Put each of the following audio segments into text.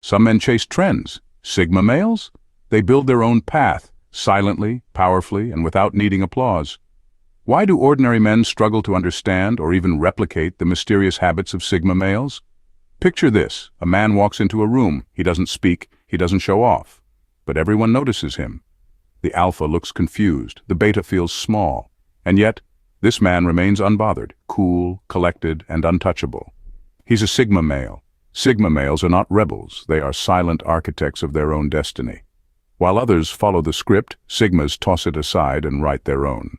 Some men chase trends. Sigma males? They build their own path, silently, powerfully, and without needing applause. Why do ordinary men struggle to understand or even replicate the mysterious habits of Sigma males? Picture this: a man walks into a room. He doesn't speak, he doesn't show off. But everyone notices him. The alpha looks confused, the beta feels small. And yet, this man remains unbothered, cool, collected, and untouchable. He's a Sigma male. Sigma males are not rebels, they are silent architects of their own destiny. While others follow the script, Sigmas toss it aside and write their own.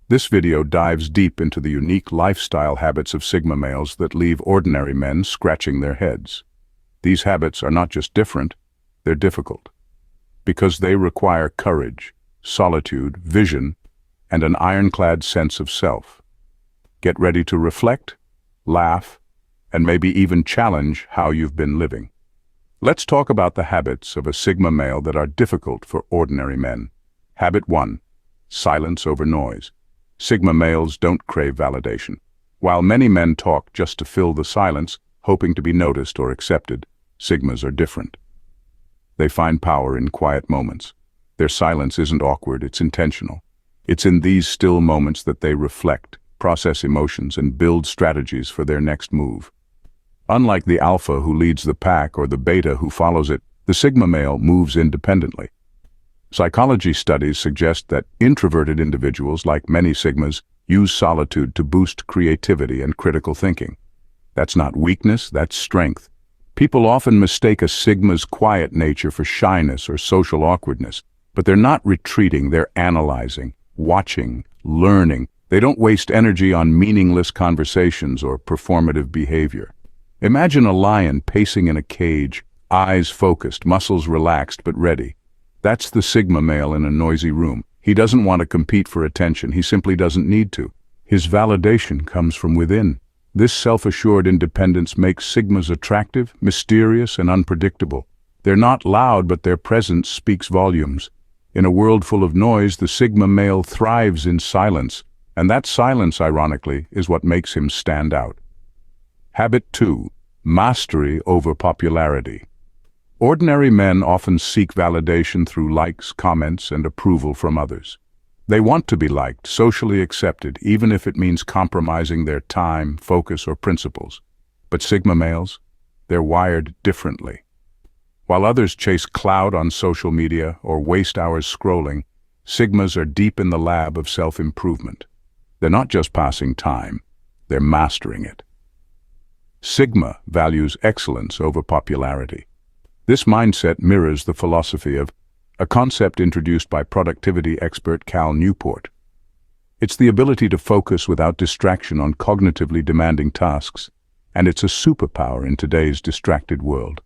This video dives deep into the unique lifestyle habits of Sigma males that leave ordinary men scratching their heads. These habits are not just different, they're difficult. Because they require courage, solitude, vision, and an ironclad sense of self. Get ready to reflect, laugh, and maybe even challenge how you've been living. Let's talk about the habits of a Sigma male that are difficult for ordinary men. Habit 1. Silence over noise. Sigma males don't crave validation. While many men talk just to fill the silence, hoping to be noticed or accepted, Sigmas are different. They find power in quiet moments. Their silence isn't awkward, it's intentional. It's in these still moments that they reflect, process emotions, and build strategies for their next move. Unlike the alpha who leads the pack or the beta who follows it, the Sigma male moves independently. Psychology studies suggest that introverted individuals, like many Sigmas, use solitude to boost creativity and critical thinking. That's not weakness, that's strength. People often mistake a Sigma's quiet nature for shyness or social awkwardness, but they're not retreating, they're analyzing, watching, learning. They don't waste energy on meaningless conversations or performative behavior. Imagine a lion pacing in a cage, eyes focused, muscles relaxed but ready. That's the Sigma male in a noisy room. He doesn't want to compete for attention, he simply doesn't need to. His validation comes from within. This self-assured independence makes Sigmas attractive, mysterious, and unpredictable. They're not loud, but their presence speaks volumes. In a world full of noise, the Sigma male thrives in silence, and that silence, ironically, is what makes him stand out. Habit 2. Mastery over popularity. Ordinary men often seek validation through likes, comments, and approval from others. They want to be liked, socially accepted, even if it means compromising their time, focus, or principles. But Sigma males, they're wired differently. While others chase clout on social media or waste hours scrolling, Sigmas are deep in the lab of self-improvement. They're not just passing time, they're mastering it. Sigma values excellence over popularity. This mindset mirrors the philosophy of a concept introduced by productivity expert Cal Newport. It's the ability to focus without distraction on cognitively demanding tasks, and it's a superpower in today's distracted world.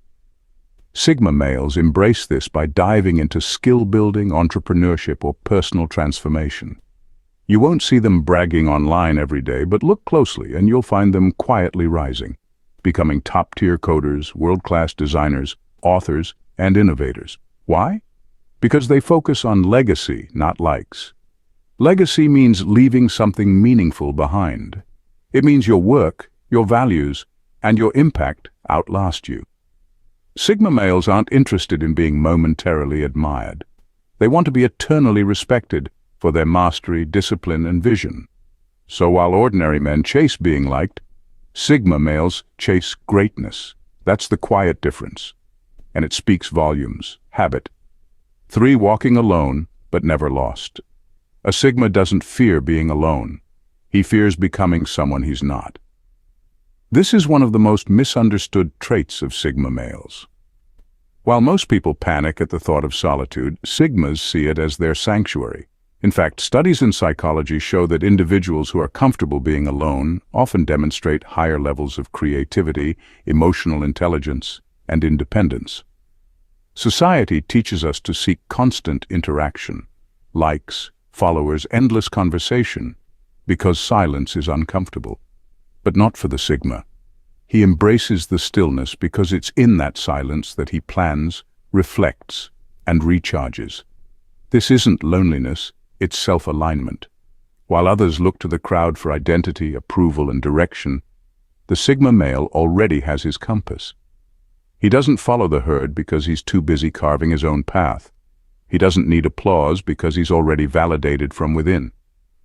Sigma males embrace this by diving into skill building, entrepreneurship, or personal transformation. You won't see them bragging online every day, but look closely and you'll find them quietly rising, becoming top-tier coders, world-class designers, authors, and innovators. Why? Because they focus on legacy, not likes. Legacy means leaving something meaningful behind. It means your work, your values, and your impact outlast you. Sigma males aren't interested in being momentarily admired. They want to be eternally respected for their mastery, discipline, and vision. So while ordinary men chase being liked, Sigma males chase greatness. That's the quiet difference. And it speaks volumes. Habit 3. Walking alone, but never lost. A Sigma doesn't fear being alone. He fears becoming someone he's not. This is one of the most misunderstood traits of Sigma males. While most people panic at the thought of solitude, Sigmas see it as their sanctuary. In fact, studies in psychology show that individuals who are comfortable being alone often demonstrate higher levels of creativity, emotional intelligence, and independence. Society teaches us to seek constant interaction, likes, followers, endless conversation, because silence is uncomfortable. But not for the Sigma. He embraces the stillness because it's in that silence that he plans, reflects, and recharges. This isn't loneliness, it's self-alignment. While others look to the crowd for identity, approval, and direction, the Sigma male already has his compass. He doesn't follow the herd because he's too busy carving his own path. He doesn't need applause because he's already validated from within.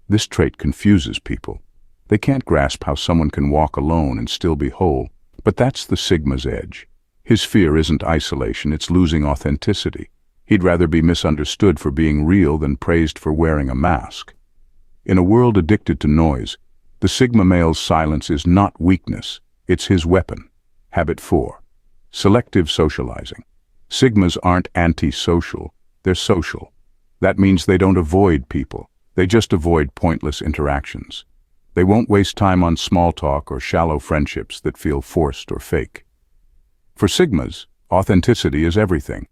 This trait confuses people. They can't grasp how someone can walk alone and still be whole. But that's the Sigma's edge. His fear isn't isolation, it's losing authenticity. He'd rather be misunderstood for being real than praised for wearing a mask. In a world addicted to noise, the Sigma male's silence is not weakness, it's his weapon. Habit 4. Selective socializing. Sigmas aren't antisocial, they're social. That means they don't avoid people, they just avoid pointless interactions. They won't waste time on small talk or shallow friendships that feel forced or fake. For Sigmas, authenticity is everything.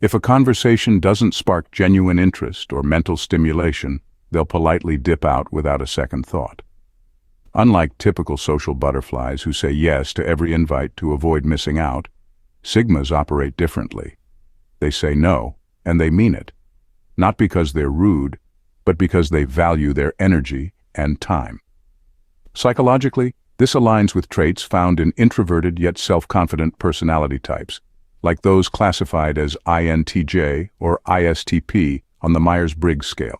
If a conversation doesn't spark genuine interest or mental stimulation, they'll politely dip out without a second thought. Unlike typical social butterflies who say yes to every invite to avoid missing out, Sigmas operate differently. They say no, and they mean it. Not because they're rude, but because they value their energy and time. Psychologically, this aligns with traits found in introverted yet self-confident personality types, like those classified as INTJ or ISTP on the Myers-Briggs scale.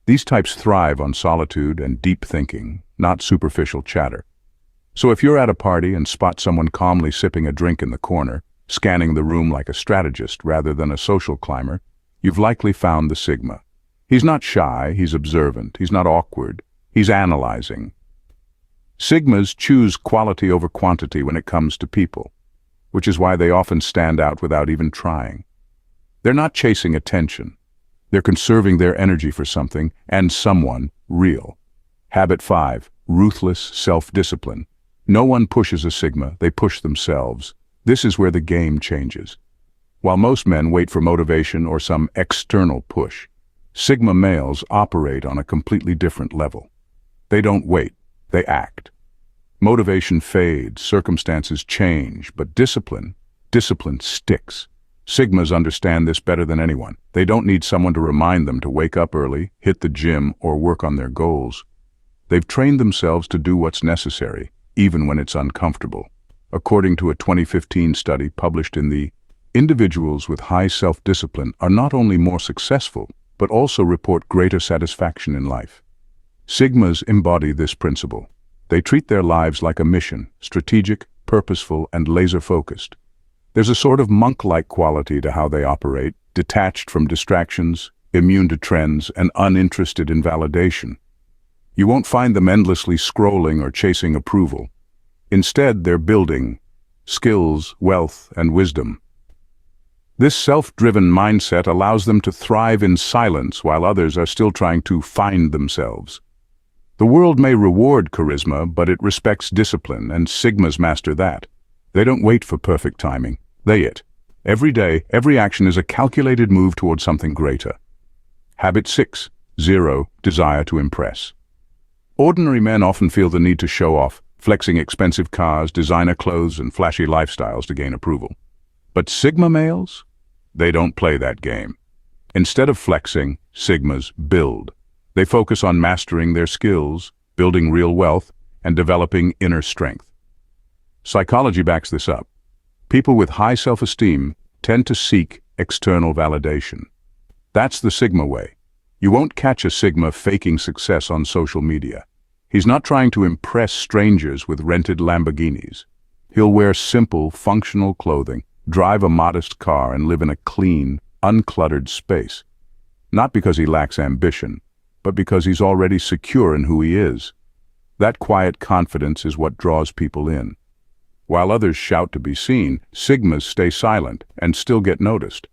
These types thrive on solitude and deep thinking, not superficial chatter. So if you're at a party and spot someone calmly sipping a drink in the corner, scanning the room like a strategist rather than a social climber, you've likely found the Sigma. He's not shy, he's observant, he's not awkward, he's analyzing. Sigmas choose quality over quantity when it comes to people, which is why they often stand out without even trying. They're not chasing attention. They're conserving their energy for something and someone real. Habit 5. Ruthless self-discipline. No one pushes a Sigma, they push themselves. This is where the game changes. While most men wait for motivation or some external push, Sigma males operate on a completely different level. They don't wait, they act. Motivation fades, circumstances change, but discipline sticks. Sigmas understand this better than anyone. They don't need someone to remind them to wake up early, hit the gym, or work on their goals. They've trained themselves to do what's necessary, even when it's uncomfortable. According to a 2015 study published in the Individuals with high self-discipline are not only more successful, but also report greater satisfaction in life. Sigmas embody this principle. They treat their lives like a mission, strategic, purposeful, and laser-focused. There's a sort of monk-like quality to how they operate, detached from distractions, immune to trends, and uninterested in validation. You won't find them endlessly scrolling or chasing approval. Instead, they're building skills, wealth, and wisdom. This self-driven mindset allows them to thrive in silence while others are still trying to find themselves. The world may reward charisma, but it respects discipline, and Sigmas master that. They don't wait for perfect timing. They it. Every day, every action is a calculated move toward something greater. Habit 6. Zero desire to impress. Ordinary men often feel the need to show off, flexing expensive cars, designer clothes, and flashy lifestyles to gain approval. But Sigma males? They don't play that game. Instead of flexing, Sigmas build. They focus on mastering their skills, building real wealth, and developing inner strength. Psychology backs this up. People with high self-esteem tend to seek external validation. That's the Sigma way. You won't catch a Sigma faking success on social media. He's not trying to impress strangers with rented Lamborghinis. He'll wear simple, functional clothing, drive a modest car, and live in a clean, uncluttered space. Not because he lacks ambition, but because he's already secure in who he is. That quiet confidence is what draws people in. While others shout to be seen, Sigmas stay silent and still get noticed.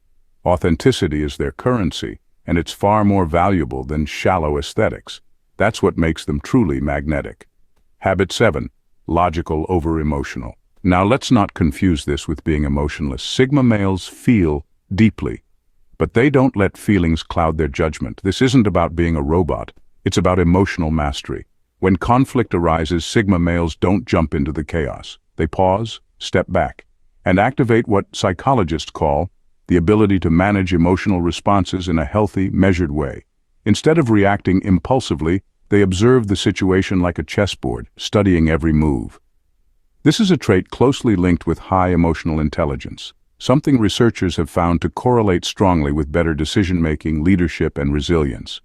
Authenticity is their currency, and it's far more valuable than shallow aesthetics. That's what makes them truly magnetic. Habit 7. Logical over emotional. Now let's not confuse this with being emotionless. Sigma males feel deeply, but they don't let feelings cloud their judgment. This isn't about being a robot. It's about emotional mastery. When conflict arises, Sigma males don't jump into the chaos. They pause, step back, and activate what psychologists call the ability to manage emotional responses in a healthy, measured way. Instead of reacting impulsively, they observe the situation like a chessboard, studying every move. This is a trait closely linked with high emotional intelligence, something researchers have found to correlate strongly with better decision-making, leadership, and resilience.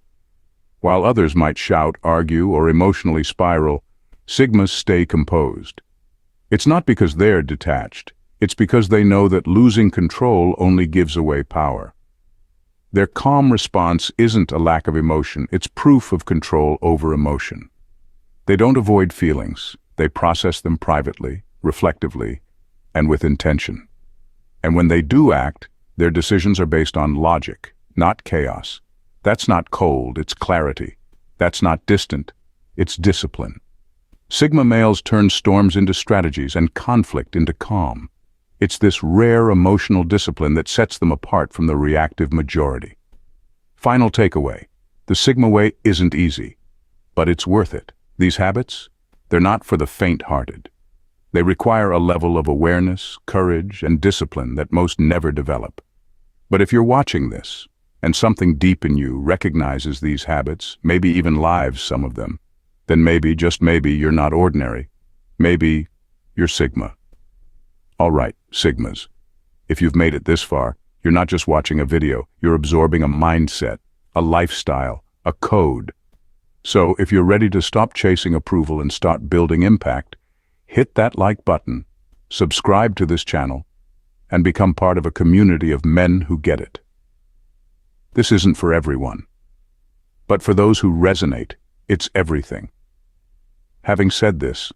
While others might shout, argue, or emotionally spiral, Sigmas stay composed. It's not because they're detached, it's because they know that losing control only gives away power. Their calm response isn't a lack of emotion, it's proof of control over emotion. They don't avoid feelings, they process them privately, reflectively, and with intention. And when they do act, their decisions are based on logic, not chaos. That's not cold, it's clarity. That's not distant, it's discipline. Sigma males turn storms into strategies and conflict into calm. It's this rare emotional discipline that sets them apart from the reactive majority. Final takeaway: the Sigma way isn't easy, but it's worth it. These habits, they're not for the faint-hearted. They require a level of awareness, courage, and discipline that most never develop. But if you're watching this, and something deep in you recognizes these habits, maybe even lives some of them, then maybe, just maybe, you're not ordinary. Maybe you're Sigma. All right, Sigmas. If you've made it this far, you're not just watching a video, you're absorbing a mindset, a lifestyle, a code. So if you're ready to stop chasing approval and start building impact, hit that like button, subscribe to this channel, and become part of a community of men who get it. This isn't for everyone, but for those who resonate, it's everything. Having said this,